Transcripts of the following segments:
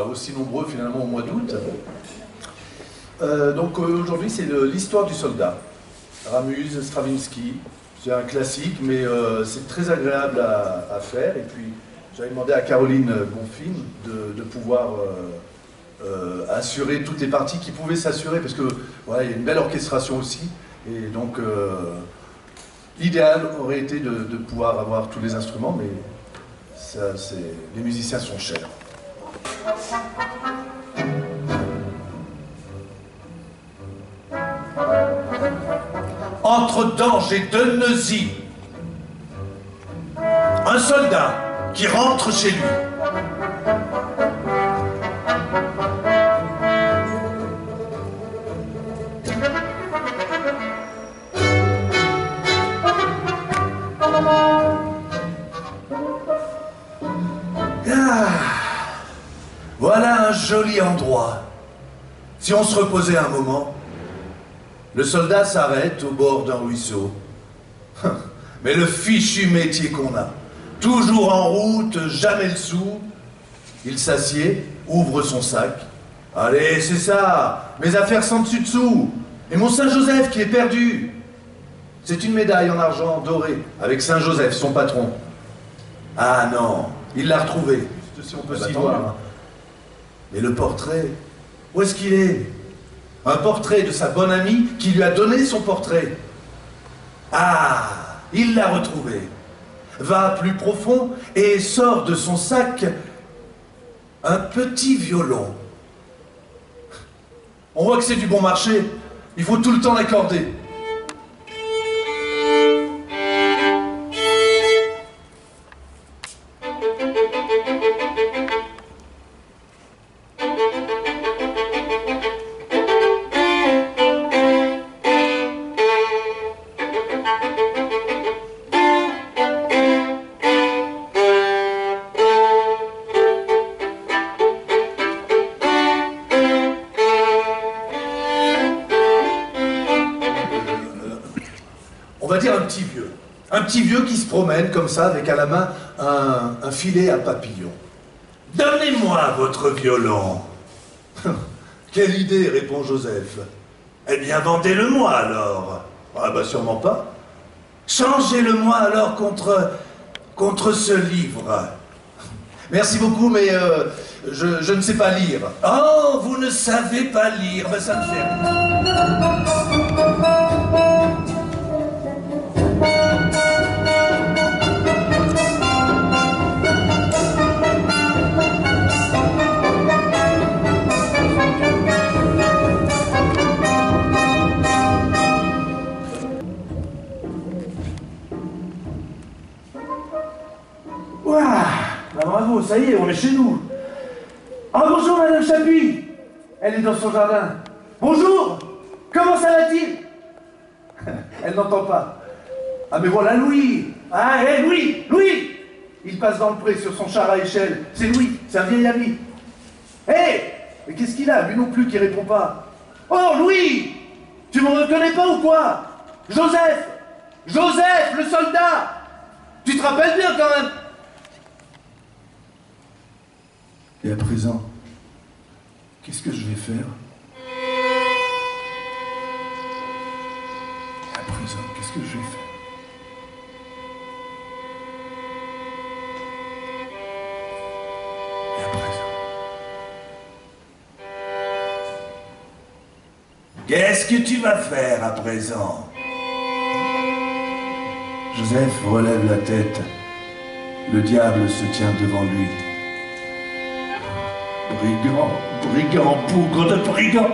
Aussi nombreux finalement au mois d'août. Donc aujourd'hui c'est l'histoire du soldat. Ramuse, Stravinsky, c'est un classique mais c'est très agréable à faire. Et puis j'avais demandé à Caroline Bonfim de pouvoir assurer toutes les parties qui pouvaient s'assurer parce que voilà, il y a une belle orchestration aussi. Et donc l'idéal aurait été de pouvoir avoir tous les instruments, mais ça, les musiciens sont chers. Entre Dange et Deneuzy, un soldat qui rentre chez lui. Voilà un joli endroit. Si on se reposait un moment, le soldat s'arrête au bord d'un ruisseau. Mais le fichu métier qu'on a. Toujours en route, jamais le sou. Il s'assied, ouvre son sac. Allez, c'est ça, mes affaires sans dessus-dessous. Et mon Saint-Joseph qui est perdu. C'est une médaille en argent dorée, avec Saint-Joseph, son patron. Ah non, il l'a retrouvé. Si on peut s'y voir. Mais le portrait, où est-ce qu'il est? Un portrait de sa bonne amie qui lui a donné son portrait. Ah, il l'a retrouvé. Va plus profond et sort de son sac un petit violon. On voit que c'est du bon marché. Il faut tout le temps l'accorder. Un petit vieux qui se promène comme ça, avec à la main un filet à papillon. « Donnez-moi votre violon !»« Quelle idée !» répond Joseph. « Eh bien, vendez-le-moi alors !»« Ah bah sûrement pas. »« Changez-le-moi alors contre ce livre. »« Merci beaucoup, mais je ne sais pas lire. »« Oh, vous ne savez pas lire, ben ça ne fait rien. » Bravo, ça y est, on est chez nous. Ah bonjour Madame Chapuis. Elle est dans son jardin. Bonjour. Comment ça va-t-il? Elle n'entend pas. Ah mais voilà Louis. Ah hé Louis. Louis. Il passe dans le pré sur son char à échelle. C'est Louis, c'est un vieil ami. Hé. Mais qu'est-ce qu'il a? Lui non plus qui répond pas. Oh Louis. Tu me reconnais pas ou quoi? Joseph. Joseph, le soldat. Tu te rappelles bien quand même? Et à présent, qu'est-ce que je vais faire? À présent, qu'est-ce que je vais faire? Et à présent? Qu'est-ce que tu vas faire à présent? Joseph relève la tête. Le diable se tient devant lui. Brigand, brigand, bougre de brigand.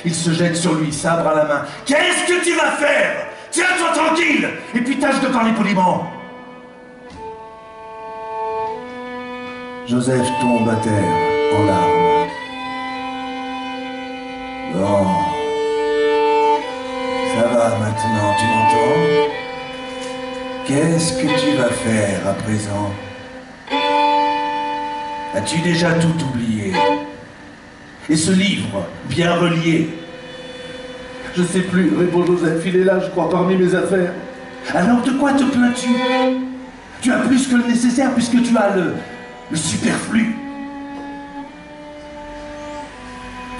Il se jette sur lui, sabre à la main. Qu'est-ce que tu vas faire? Tiens-toi tranquille, et puis tâche de parler poliment. Joseph tombe à terre, en larmes. Bon. Ça va maintenant, tu m'entends? Qu'est-ce que tu vas faire à présent? As-tu déjà tout oublié? Et ce livre, bien relié? Je sais plus, répond Joseph, il est là, je crois, parmi mes affaires. Alors de quoi te plains-tu? Tu as plus que le nécessaire puisque tu as le superflu.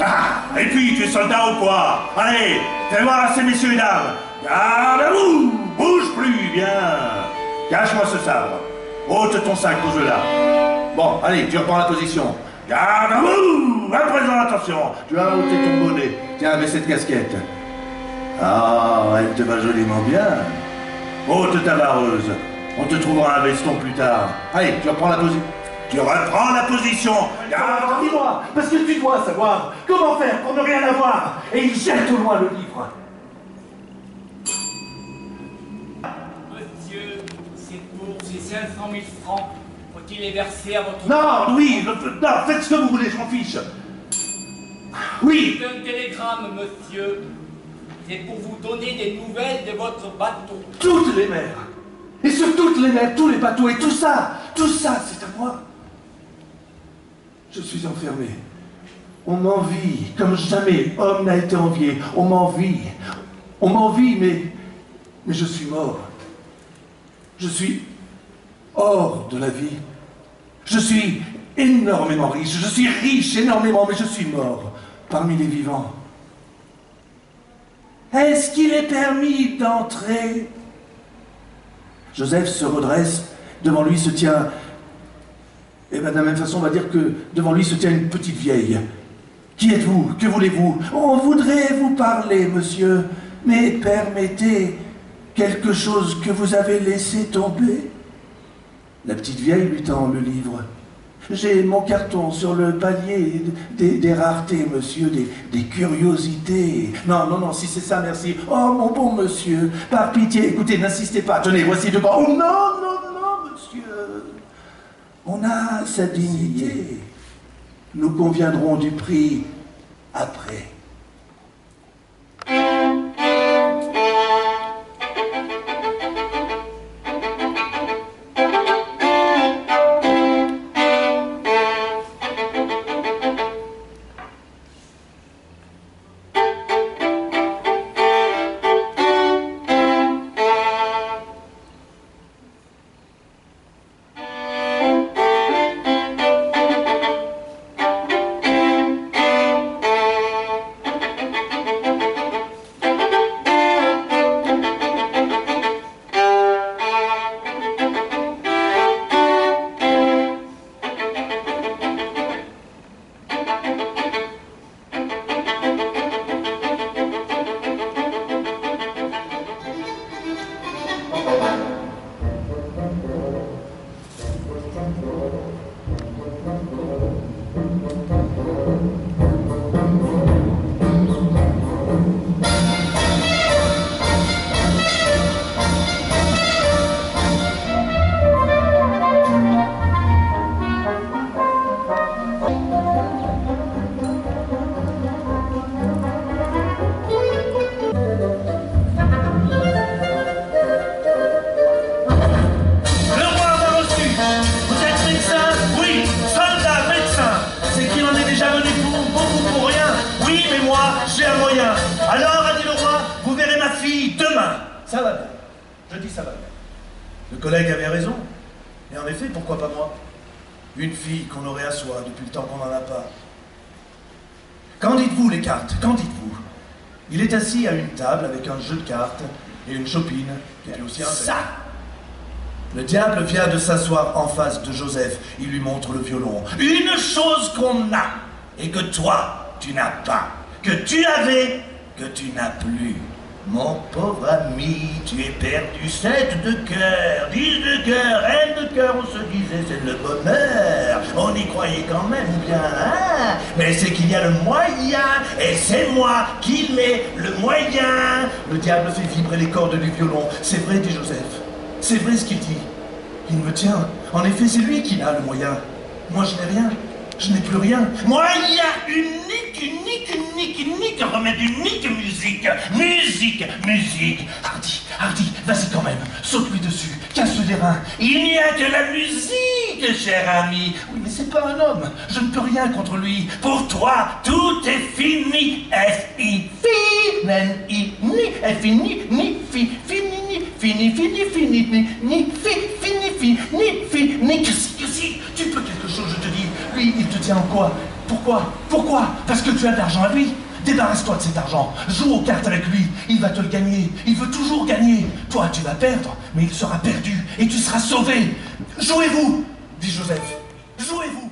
Ah, et puis, tu es soldat ou quoi? Allez, fais voir à ces messieurs et dames. Garde à vous! Bouge plus, bien. Cache-moi ce sabre. Ôte ton sac, pose-le là. Bon, allez, tu reprends la position. Garde à vous! À présent, attention. Tu as ôté ton bonnet. Tiens, mets cette casquette. Ah, elle te va joliment bien. Ôte ta vareuse. On te trouvera un veston plus tard. Allez, tu reprends la position. Tu reprends la position. Alors, dis-moi, parce que tu dois savoir comment faire pour ne rien avoir. Et il jette au loin le livre. Monsieur, c'est pour ces 500 000 francs. Faut-il les verser à votre... Non, oui, non, faites ce que vous voulez, je m'en fiche. Oui. C'est un télégramme, monsieur. C'est pour vous donner des nouvelles de votre bateau. Toutes les mers. Et sur toutes les mers, tous les bateaux, et tout ça, c'est à moi. Je suis enfermé. On m'envie comme jamais homme n'a été envié. On m'envie, mais je suis mort. Je suis hors de la vie. Je suis énormément riche. Je suis riche énormément, mais je suis mort parmi les vivants. Est-ce qu'il est permis d'entrer? Joseph se redresse. Devant lui se tient... Et bien de la même façon, on va dire que devant lui se tient une petite vieille. Qui êtes-vous? Que voulez-vous? On voudrait vous parler, monsieur, mais permettez quelque chose que vous avez laissé tomber. La petite vieille lui tend le livre. J'ai mon carton sur le palier des raretés, monsieur, des curiosités. Non, si c'est ça, merci. Oh, mon bon monsieur, par pitié, écoutez, n'insistez pas. Tenez, voici de quoi. Oh, non, monsieur. On a sa dignité. Nous conviendrons du prix après. Ça va bien. Je dis ça va bien. Le collègue avait raison. Et en effet, pourquoi pas moi? Une fille qu'on aurait à soi depuis le temps qu'on n'en a pas. Qu'en dites-vous, les cartes? Qu'en dites-vous? Il est assis à une table avec un jeu de cartes et une chopine qui est aussi un Ça! Le diable vient de s'asseoir en face de Joseph. Il lui montre le violon. Une chose qu'on a et que toi, tu n'as pas. Que tu avais, que tu n'as plus. Mon pauvre ami, tu es perdu. 7 de cœur, 10 de cœur, N de cœur. On se disait c'est le bonheur. On y croyait quand même bien, hein? Mais c'est qu'il y a le moyen, et c'est moi qui mets le moyen. Le diable fait vibrer les cordes du violon. C'est vrai, dit Joseph. C'est vrai ce qu'il dit. Il me tient. En effet, c'est lui qui a le moyen. Moi, je n'ai rien. Je n'ai plus rien. Moyen unique, unique, unique, unique. Remède unique, musique. Musique, musique. Hardy, Hardy, vas-y quand même. Saute-lui dessus. Casse-le des reins. Il n'y a que la musique, cher ami. Oui, mais c'est pas un homme. Je ne peux rien contre lui. Pour toi, tout est fini. F-I-N-I, ni, F-I-N-I, ni, fi, fini, ni, fini, fini, fini, ni, fi, fini, fini, ni, fi, ni, que si, tu peux quelque tient en quoi? Pourquoi? Pourquoi? Parce que tu as de l'argent à lui. Débarrasse-toi de cet argent. Joue aux cartes avec lui. Il va te le gagner. Il veut toujours gagner. Toi, tu vas perdre, mais il sera perdu et tu seras sauvé. Jouez-vous, dit Joseph. Jouez-vous.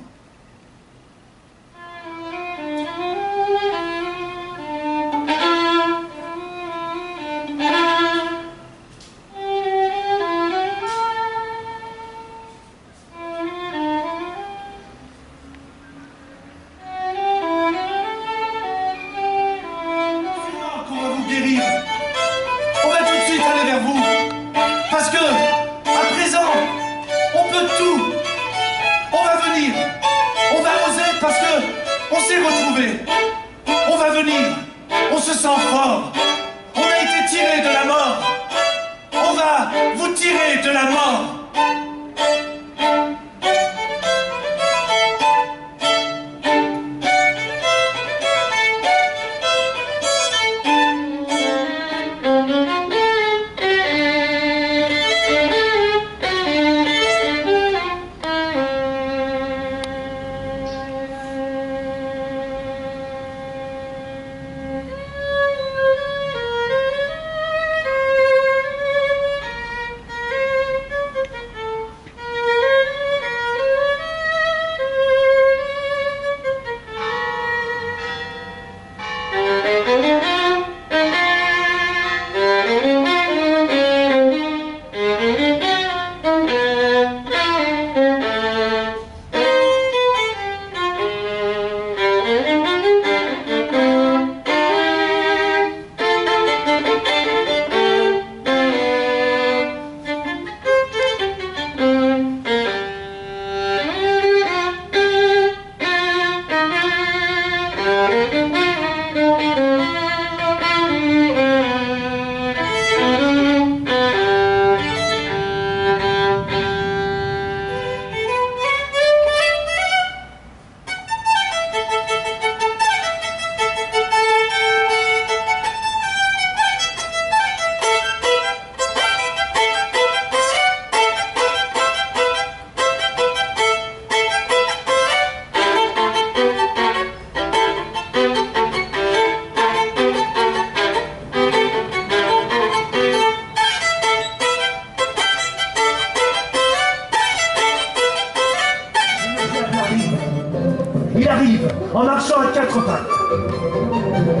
Il arrive en marchant à quatre pattes.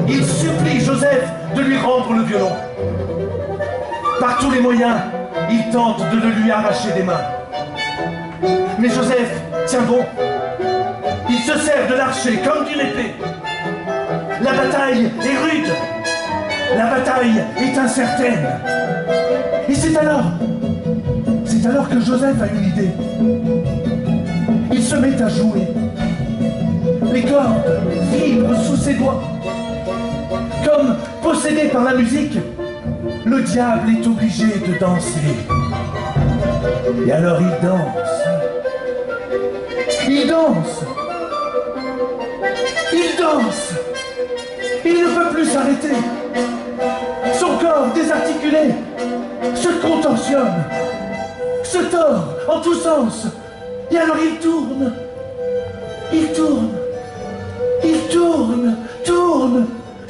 Il supplie Joseph de lui rendre le violon. Par tous les moyens, il tente de le lui arracher des mains. Mais Joseph tient bon. Il se sert de l'archet comme d'une épée. La bataille est rude. La bataille est incertaine. Et c'est alors que Joseph a une idée. Il se met à jouer. Les cordes vibrent sous ses doigts. Comme possédé par la musique, le diable est obligé de danser. Et alors il danse. Il danse. Il danse. Il ne peut plus s'arrêter. Son corps désarticulé se contorsionne, se tord en tous sens. Et alors il tourne. Il tourne. Il tourne, tourne,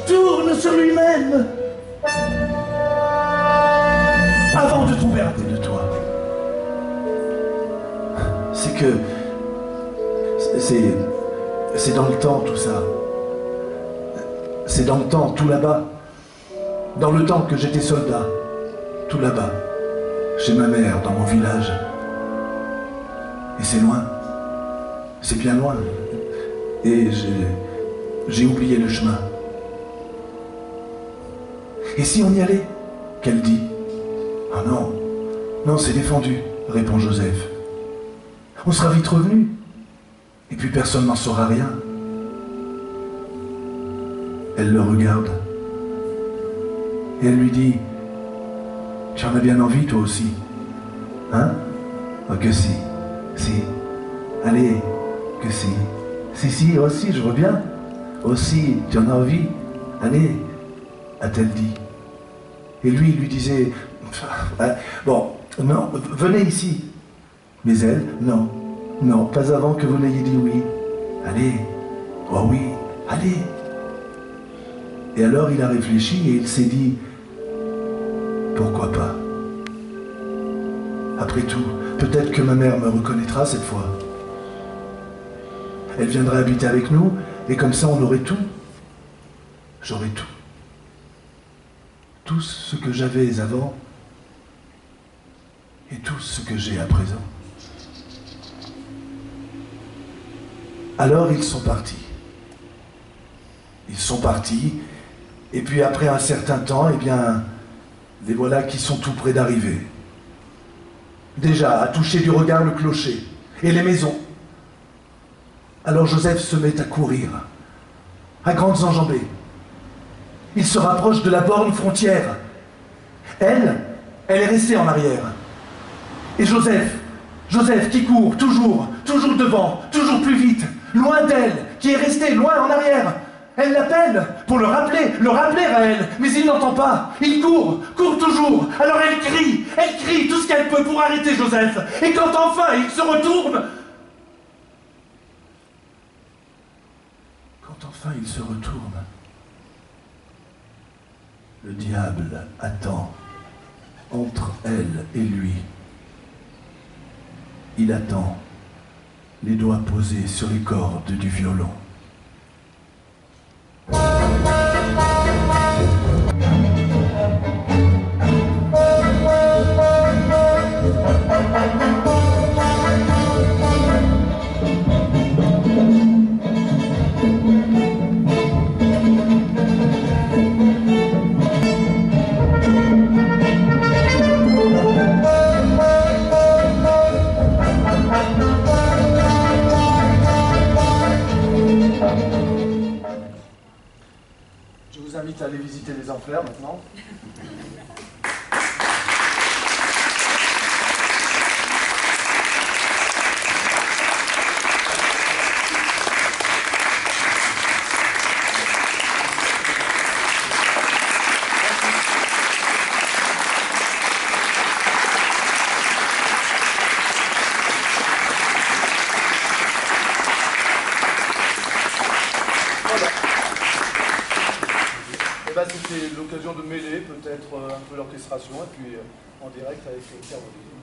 tourne sur lui-même. Avant de tomber à côté de toi. C'est que... C'est dans le temps tout ça. C'est dans le temps, tout là-bas. Dans le temps que j'étais soldat. Tout là-bas. Chez ma mère, dans mon village. Et c'est loin. C'est bien loin. Et j'ai oublié le chemin. Et si on y allait? Qu'elle dit. Ah non, non, c'est défendu, répond Joseph. On sera vite revenu. Et puis personne n'en saura rien. Elle le regarde. Et elle lui dit, tu en as bien envie toi aussi. Hein? Oh que si, si. Allez, que si. Si, aussi, je veux bien. Aussi, tu en as envie. Allez, a-t-elle dit. Et lui, il lui disait, bon, non, venez ici. Mais elle, non, non, pas avant que vous l'ayez dit oui. Allez, oh oui, allez. Et alors il a réfléchi et il s'est dit, pourquoi pas? Après tout, peut-être que ma mère me reconnaîtra cette fois. Elle viendrait habiter avec nous, et comme ça on aurait tout. J'aurais tout. Tout ce que j'avais avant, et tout ce que j'ai à présent. Alors ils sont partis. Ils sont partis, et puis après un certain temps, eh bien, les voilà qui sont tout près d'arriver. Déjà, à toucher du regard le clocher, et les maisons. Alors Joseph se met à courir, à grandes enjambées. Il se rapproche de la borne frontière. Elle est restée en arrière. Et Joseph qui court, toujours devant, toujours plus vite, loin d'elle, qui est restée loin en arrière. Elle l'appelle pour le rappeler à elle, mais il n'entend pas. Il court toujours. Alors elle crie tout ce qu'elle peut pour arrêter Joseph. Et quand enfin il se retourne, le diable attend entre elle et lui. Il attend, les doigts posés sur les cordes du violon. Je vous invite à aller visiter les enfers maintenant. C'était l'occasion de mêler peut-être un peu l'orchestration et puis en direct avec Caroline.